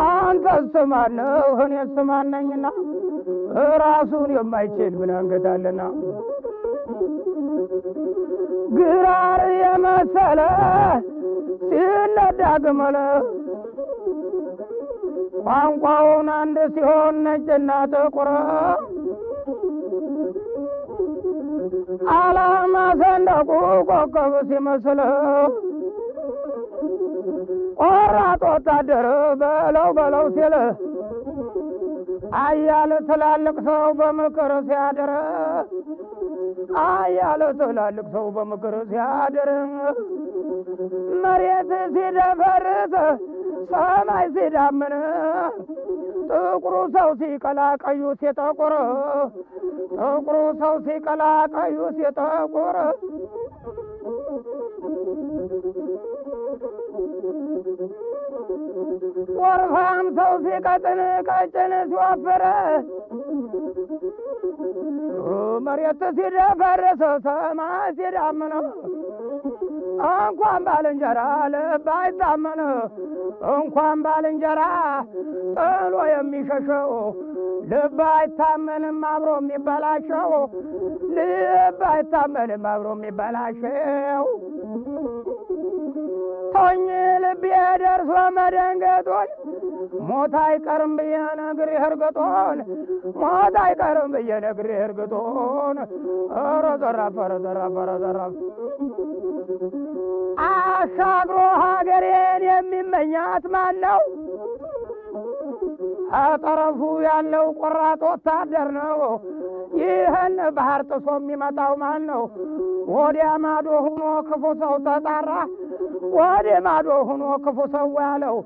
አንተስ ማነው? እኔስ ማን ነኝና ራሱን የማይችል ምን አንገት አለና ግራር የመሰለ ሲነዳ ግመል ቋንቋውን አንድ ሲሆን ነጭና ጥቁር ዓላማ ሰንደቁ ኮከብ ሲመስል ቆራጥ ወታደር በለው በለው ሲል አያለ ትላልቅ ሰው በምክር ሲያድር አያለ ትላልቅ ሰው በምክር ሲያድር መሬት ሲደፈርስ ሰማይ ሲዳምን ጥቁሩ ሰው ሲቀላ ቀዩ ሲጠቁር ጥቁሩ ሰው ሲቀላ ቀዩ ሲጠቁር ወርፋም ሰው ሲቀጥን ቀጭን ሲወፍር መሬት ሲደፈርስ ሰማይ ሲዳምን እንኳን ባልንጀራ ልብ አይታመን እንኳን ባልንጀራ ጥሎ የሚሸሸው ልብ አይታመንም አብሮ የሚበላሸው ልብ አይታመንም አብሮ የሚበላሸው ቶኝ ልቤ ደርሶ መደንገጦን ሞት አይቀርም ብዬ ነግሬህ እርግጦን ሞት አይቀርም ብዬ ነግሬህ እርግጦን ኧረ ዘራፍ ኧረ ዘራፍ ኧረ ዘራፍ አሻግሮ ሀገሬን የሚመኛት ማን ነው? አጠረፉ ያለው ቆራጥ ወታደር ነው። ይህን ባህር ጥሶ የሚመጣው ማን ነው? ወዲያ ማዶ ሆኖ ክፉ ሰው ተጣራ ወዲያ ማዶ ሆኖ ክፉ ሰው ያለው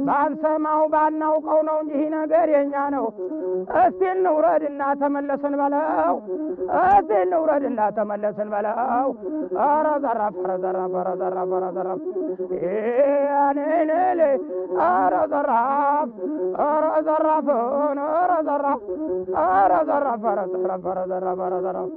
ባንሰማው ባናውቀው ነው እንጂ ነገር የኛ ነው። እስቲ እንውረድና ተመለስን በለው እስቲ እንውረድና ተመለስን በለው ኧረ ዘራፍ ኧረ ዘራፍ ኧረ ዘራፍ ኧረ ዘራፍ ያኔኔ ኧረ ዘራፍ ኧረ ዘራፍ ኧረ ዘራፍ ኧረ ዘራፍ ኧረ ዘራፍ ኧረ ዘራፍ ኧረ ዘራፍ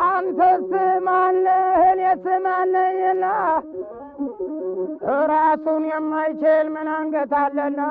አንተስ ማነህ? እኔስ ማን ነኝና ራሱን የማይችል ምን አንገት አለና